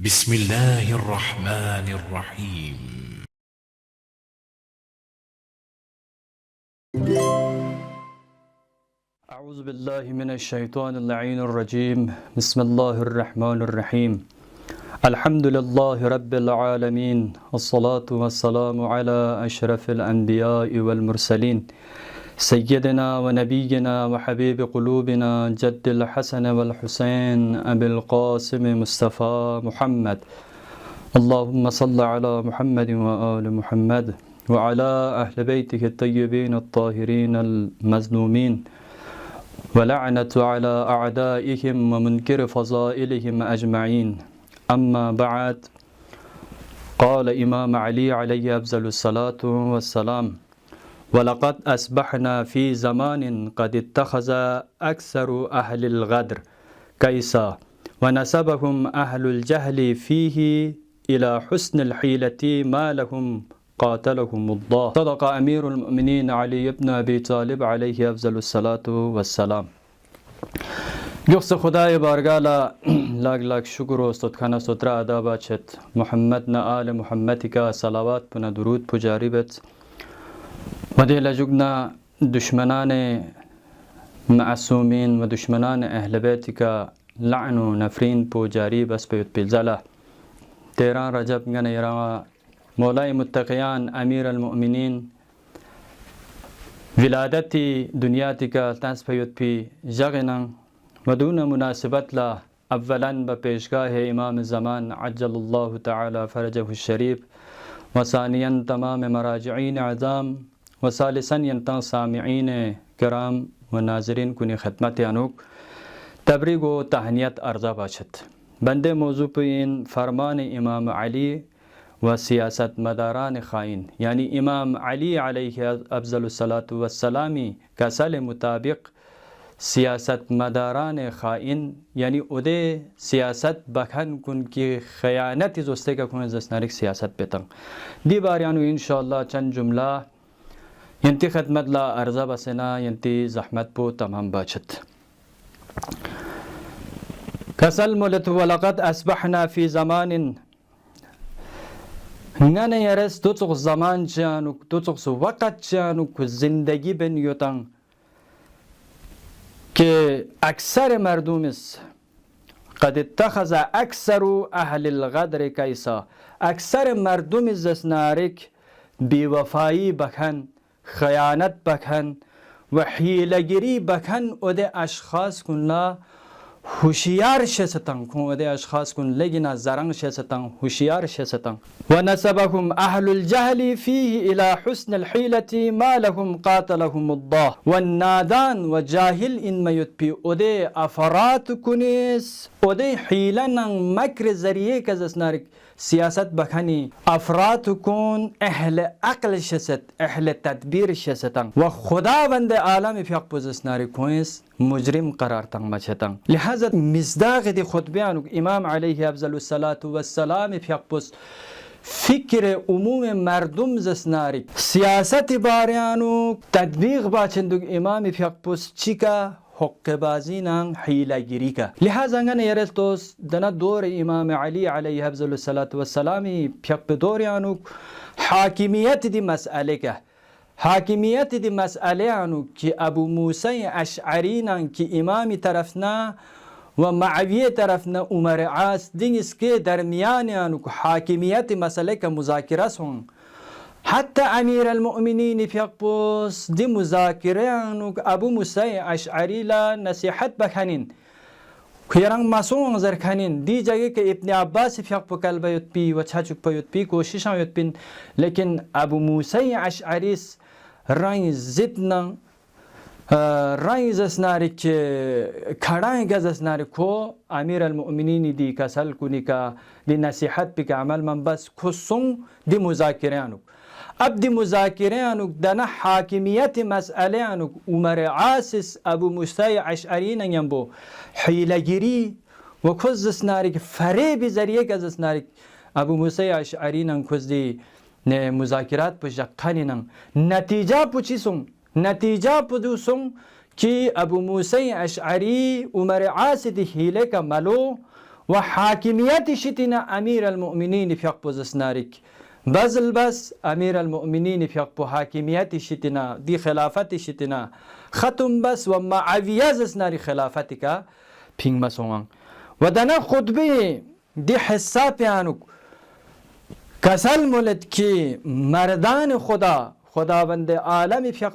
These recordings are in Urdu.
بسم الله الرحمن الرحيم. أعوذ بالله من الشيطان اللعين الرجيم. بسم الله الرحمن الرحيم. الحمد لله رب العالمين، الصلاة والسلام على أشرف الأنبياء والمرسلين، سيدنا ونبينا وحبيب قلوبنا جد الحسن والحسين أبي القاسم مصطفى محمد. اللهم صل على محمد وآل محمد وعلى أهل بيته الطيبين الطاهرين المظلومين، ولعنة على أعدائهم ومنكر فضائلهم أجمعين. أما بعد، قال إمام علي عليه أفضل الصلاة والسلام: ولقد أصبحنا في زمان قد اتخذ أكثر أهل الغدر كيسا، ونسبهم أهل الجهل فيه إلى حسن الحيلة ما لهم قاتلهم الله. صدق أمير المؤمنين علي بن أبي طالب عليه أفضل الصلاة والسلام. یخص خدای بارگالا لاگ لاگ شکر و استدخانه ستره ادا باشد. محمد نا آل محمدی کا صلوات پنا درود پجاری بد و دیل جگنا دشمنان معصومین و دشمنان اهل بیتی کا لعن و نفرین پجاری بس بیت بیلزاله. 13 رجب گنه یرا مولای متقیان امیر المؤمنین ولادتی دنیاتی کا تنس بیت بی جغنن و دون مناسبت لا اولا با پیشگاه امام زمان عجل الله تعالی فرجه الشریف، و ثانیا تمام مراجعین اعظام، و ثالثا ینتن سامعین کرام و ناظرین کنی خدمت انوک تبریک و تهنیت ارزا باشد. بنده موضوع پر این فرمان امام علی و سیاست مداران خائن، یعنی امام علی علیه افضل الصلاة والسلامی کسل مطابق سیاست مداران خائن، یعنی اوده سیاست بکن کن که خیانت زسته که کنه زسنارک سیاست بیتن. دی باریانو انشاءالله چند جمله ینتی خدمت لا ارزا بسنا ینتی زحمت پو تمام باشد. کسل مولت ولقد اصبحنا فی زمان نگانه یرس دوچق زمان چانو دوچق وقت چانو که زندگی بنیوتن که اکثر مردم است قد اتخذ اکثر اهل الغدر کیسا، اکثر مردم زسنارک بیوفایی بکن، خیانت بکن و حیلگیری بکن و ده اشخاص کن لا هوشیار شستن کن و ده اشخاص کن لگنا زرنگ شستن هوشیار شستن. و نسبهم اهل الجهل فيه الى حسن الحيلة ما لهم قاتلهم الله. و نادان و جاهل این میت پی و ده افراد کنیس و ده حیلن مکر ذریعه که زسنارک سیاست بکنی افراد کن اهل عقل شست، اهل تدبیر شستن و خداوند عالم فیق پوزسناری کنیس مجرم قرار تنگ مچتن. لحاظا مصداق دی خطبیانو امام علیه افضل الصلاة والسلام فیق پوز فکر عموم مردم زسناری سیاست باریانو تدبیق باچندو امام فیق پوز چیکا حق بازینان حیلگیری کا. لہذا گنه یرلتوس دنا دور امام علی علیه افضل الصلاة والسلامی پیق دوریانو حاکمیت دی مسئله که حاکمیت دی مسئله آنو که ابو موسی اشعرینان که امام طرفنا و معاویه طرفنا عمر عاص دینس که درمیان آنو که حاکمیت مسئله که مذاکره سون حتی امیر المؤمنین فیقبوس دی مذاکره آنو که ابو موسی اشعری لا نصیحت بکنین خیران مسون انظر کنین. دی جگه که ابن عباس فیقبو کلبه یود پی و چاچوک پا یود پی کوشش هم یود پین، لیکن ابو موسی اشعریس رنگ زدنا رنگ زسناری که کڑائیں گز زسناری کو امیر المؤمنین دی کسل کنی که دی نصیحت بی که عمل من بس کسون دی مذاکره آنو. اب دی مذاکره آنو دنا حاکمیت مسئله آنو عمر عاص ابو موسی اشعرین ینبو حیلگیری و کز زسناری که فریب ذریعه که زسناری ابو موسی اشعرین کز دی مذاکرات پش جقانین نتیجه پوچیسون نتیجه پدوسون که ابو موسی اشعری عمر عاص دی حیله که ملو و حاکمیت شتنا امیر المؤمنین فيقبو زسنارك بزل بس امیر المؤمنین فيقبو حاکمیت شتنا دي خلافت شتنا ختم بس و معاویه زسناری خلافتك پینگ مسوان و دنا خطبه دي حساب یانو کسل مولد کی مردان خداوند عالم فیق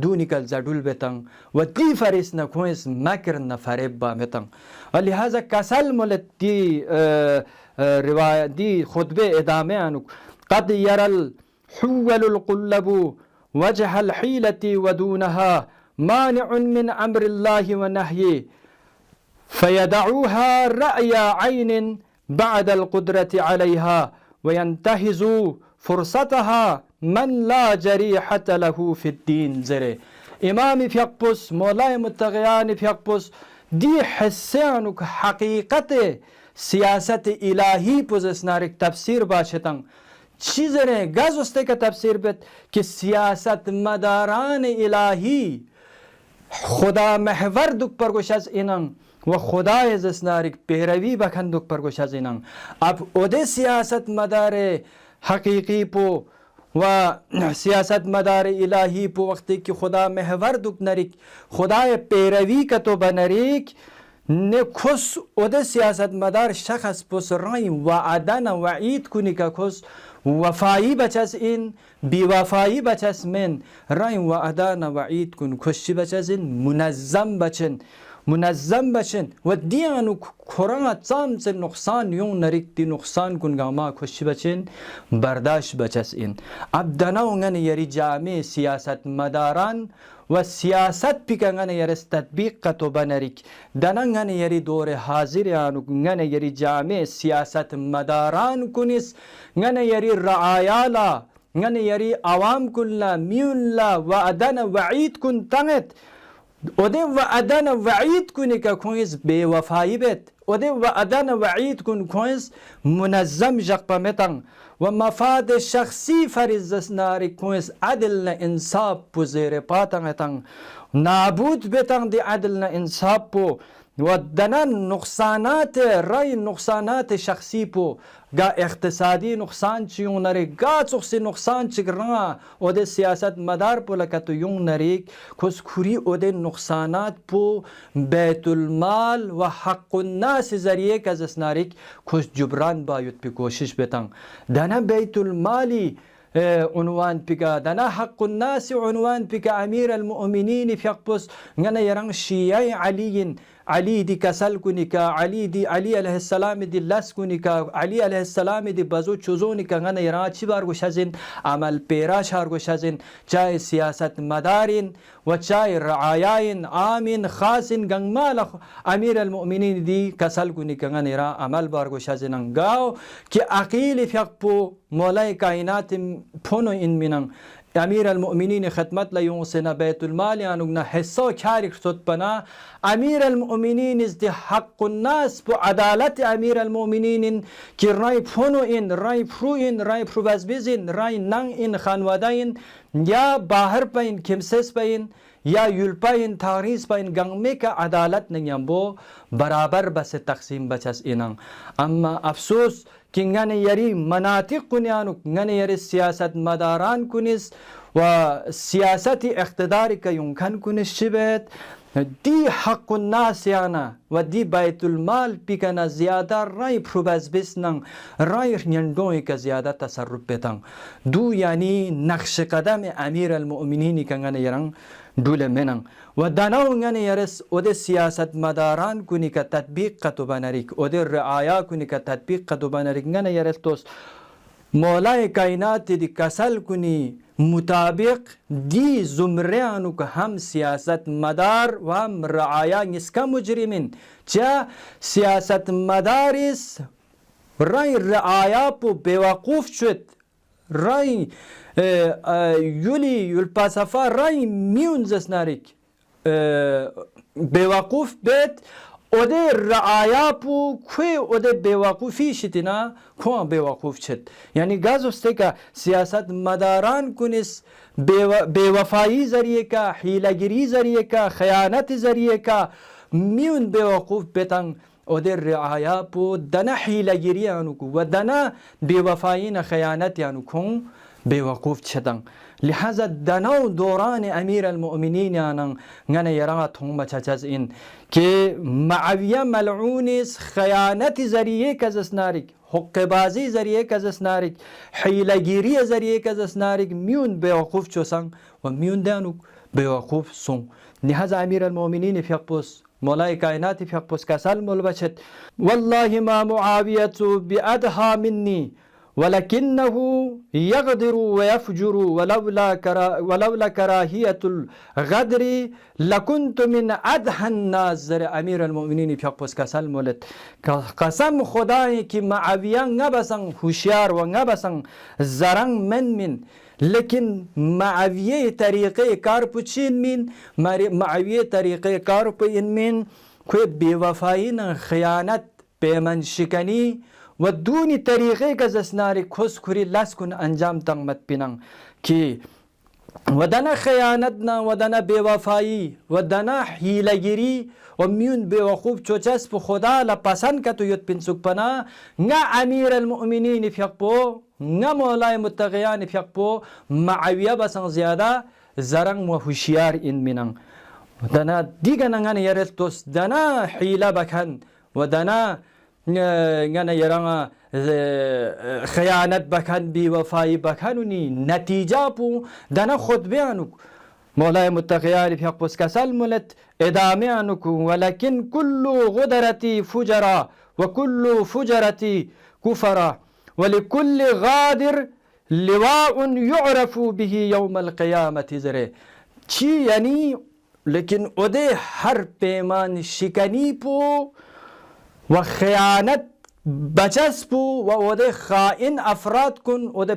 دونيكال زادول بتان ودي فريسنا كويس مكرنا فريبا بتان ولهذا كسل مولد دي رواية دي خطبة إدامة عنك قد يرى الحول القلب وجه الحيلة ودونها مانع من أمر الله ونهيه فيدعوها رأي عين بعد القدرة عليها وينتهزوا فرصتها من لا جريحة له في الدين زره إمام فيقبس مولاي متغيان فيقبس دي حسيانك حقيقة سياسة إلهي بوزسنارك تفسير باشتن چیزره گازوسته که تفسیر بد که سیاست مداران الهی خدا محور دوک پرگوش از اینن و خدای زسنارک پیروی بکن دوک پرگوش از اینن اب اوده سیاست مدار حقیقی پو و سیاست مدار الهی پو وقتی که خدا محور دوک نریک خدای پیروی که تو بنریک نه کس اوده سیاست مدار شخص پس رای وعدن وعید کنی که کس وفایی بچس این بی وفایی بچس من رای وعدن وعید کن کشی بچس این منظم بچن و دیانو کوران تام سے نقصان یون نریک دی نقصان کن گاما کشی بچن برداشت بچس این اب دناونگن یری جامع سیاست مداران و سیاست پیکنگن یرس تطبیق کتو بنریک دننگن یری دور حاضر یانو گن یری جامع سیاست مداران کنیس گن یری رعایالا گن یری عوام کلا میولا وعدن وعید کن تنت اوده وعدن وعید کنی که کویز بی وفایی بید اوده وعدن وعید کن کویز منظم جقبمتن و مفاد شخصی فریزس ناری کویز عدل انصاب پو زیر پاتنگتن نابود بیتن دی عدل انصاب پو و دنن نقصانات رای نقصانات شخصی پو گا اقتصادی نقصان چیون نری گا چخصی نقصان چگرنا او ده سیاست مدار پو لکتو یون نریک کس کوری او ده نقصانات پو بیت المال و حق الناس ذریعه کزس نریک کس جبران باید پی کوشش بیتن دانا بیت المالی عنوان بيكا دنا حق الناس عنوان بيكا أمير المؤمنين في أقبس نحن يران شيعي علي دي كسل كونيكا علي عليه السلام دي لاس كونيكا علي عليه السلام دي بازو چوزونيكا نحن يران چبار گوشازين عمل پیراشار گوشازين چاي سياسة مدارين و چاي رعايين آمين خاصين گنگمال أمير المؤمنين دي كسل كونيكا نحن يران عمل بار گوشازين انگاو كي عقيل في أقبو مولاي كائنات پونو این مینن امیر المؤمنین خدمت لیون سنا بیت المال یانوگنا حصہ کاری خطوط بنا امیر المؤمنین از دی حق الناس بو عدالت امیر المؤمنین کی رای پونو این رای پرو بزبزین رای ننگ این خانواده این یا باهر پاین کمسس پاین یا یلپاین تاریز پاین گنگمه که عدالت نگیم بو برابر بس تقسیم بچس اینن اما افسوس که نگن یری مناطق کنیانو نگن یری سیاست مداران کنیس و سیاست اقتداری که یونکن کنیس شبید دی حق الناس یانا و دی بیت المال پیکنا زیاده رای پروبز بسنن رای نیندوی که زیاده تصرف بیتن دو یعنی نقش قدم امیر المؤمنین که نگن یرن دول منن و داناو نگن یرس او ده سیاست مداران کنی که تطبیق کتو بنریک او ده رعایا کنی که تطبیق کتو بنریک نگن یرس توس مولای کائنات دی کسل کنی مطابق دی زمریانو که هم سیاست مدار و هم رعایا نسکا مجرمین چه سیاست مدارس رای رعایا پو بیوقوف شد رای یولی پاسفا رای میون زسناریک بیوقوف بیت اده رعایا پو کوی اده بیوقوفی شتینا کوان بیوقوف شد. یعنی گاز استه که سیاست مداران کنیس بیوفایی ذریعه کا، حیلگیری ذریعه کا، خیانت ذریعه کا میون بیوقوف بیتن اده رعایا پو دنا حیلگیری آنو کو و دنا بیوفایی نه خیانت آنو کن بیوقوف شدن. لحاظا دناو دوران امیر المؤمنین آنن غنه یرا تهم چچز این که معاویه ملعونیس خیانت ذریعه کزسناریک، حق بازی ذریعه کزسناریک، حیلگیری ذریعه کزسناریک میون بیوقوف چوسن و میون دانو بیوقوف سون. لحاظا امیر المؤمنین فیقبوس مولای کائنات فیقبوس کسال ملبشت والله ما معاویه بأدها مني ولكنه يغدر ويفجر ولولا كراهية الغدر لكنت من أدهى الناس. امیر المؤمنین فیقبوس کسال مولد قسم خدای که معاویه نبسن هوشیار و نبسن زرنگ من لیکن معاویه طریقه کار پچین من معاویه طریقه کار پین من کوئی بیوفایی نه خیانت پیمن شکنی و دونی طریقه که زسناری کس کری لس کن انجام تنگمت پینن که ودنا خیانت نه ودنا بیوفایی ودنا حیلگیری و میون بیوقوف چوچس په خدا لپسند که تو یود پینسوک پنا نه امیر المؤمنین فیقبو نه مولای متقیان فیقبو معاویه بسن زیاده زرنگ و هوشیار این مینن دنا دیگه نگن یرل توس دنا حیله بکن و دنا غنه یرا خیانت بکن بی وفایی بکنونی نتیجه پو دنا خود بیانو مولای متقیان فیقبوس کسال ملت ادامه انکو ولكن كل غدرتي فجرا وكل فجرتي كفرا ولكل غادر لواء يعرف به يوم القيامة زره چی یعنی لیکن اده هر پیمان شکنی پو و خیانت بچس پو و اده خائن افراد کن اده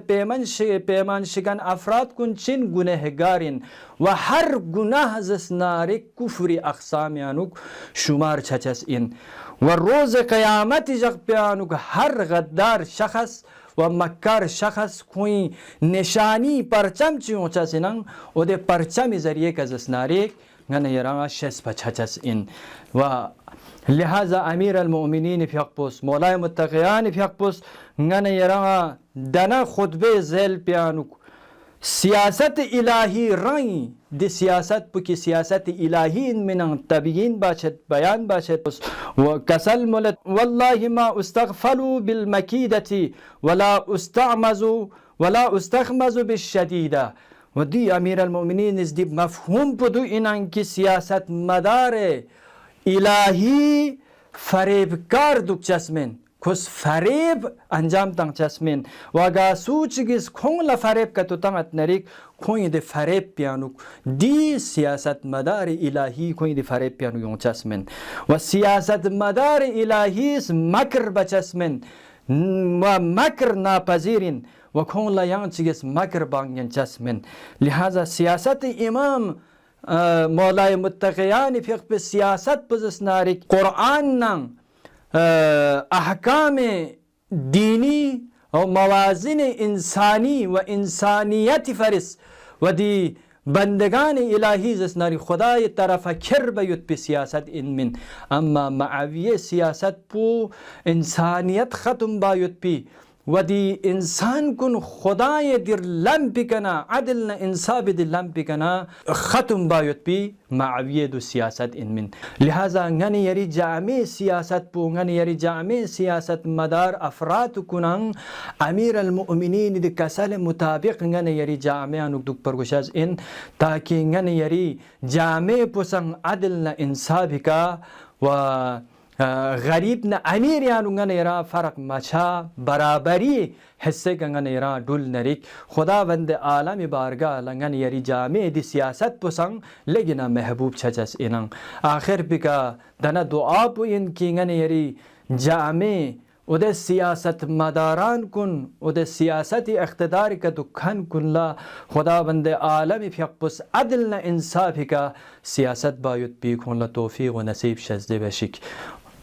پیمان شکن افراد کن چین گناهگارین و هر گناه زسناری کفری اقسامیانوک شمار چچس این و روز قیامت جغ پیانوک هر غدار شخص و مکار شخص کوئی نشانی پرچم چیوں چسنن اده پرچم ذریعه که زسناری غنه یرا شس پچچس این و لہذا امیر المؤمنین فیقبوس مولای متقیان فیقبوس غنه یرا دنا خطبه زیل پیانوک سیاست الهی رای دی سیاست پکی سیاست الهی من تبیین باشد بیان باشد و کسل ملت والله ما استغفلوا بالمکیدتی ولا استخمز بالشدیده و دی امیر المؤمنین از دی مفهوم بدو اینان که سیاست مدار الهی فریبکار دوک چسمن کس فریب انجام تنگ چسمن و اگا سوچگیز کون لفریب کتو تنگت نریک کوئی دی فریب پیانوک دی سیاست مدار الهی کوئی دی فریب پیانو یون چسمن و سیاست مدار الهی مکر بچسمن و مکر ناپذیرین و کون لیان چگیز مکر بانگین چسمن. لہذا سیاست امام مولای متقیان فقه سیاست بزسناری قرآن نان احکام دینی و موازن انسانی و انسانیت فرس و دی بندگان الهی زسناری خدای طرف کر بیت پی سیاست این من اما معاویه سیاست پو انسانیت ختم بیت پی و دی انسان کن خدای در لم بکنا عدل انصاب در لم بکنا ختم باید بی معاویه دو سیاست این من. لہذا غنی یری جامع سیاست پو غنی یری جامع سیاست مدار افراد کنن امیر المؤمنین دی کسل مطابق غنی یری جامع انک دک پرگوشاز این تاکہ غنی یری جامع پسن عدل انصاب کا و غریب نه امیر یانو غنه یرا فرق مچا برابری حصے غنه یرا دول نریک خداوند عالم بارگاہ لنگن یری جامع دی سیاست پسنگ لیکن محبوب چچس اینن آخر بکا دنا دعا پو ان کی غنه یری جامع وده سیاست مداران کن وده سیاست اقتدار که دکان کن لا خداوند عالم فیقبس عدل نه انصافی که سیاست باید بیکن لا توفیق و نصیب شزده بشک.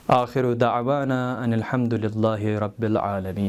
آخر دعوانا ان الحمد لله رب العالمين.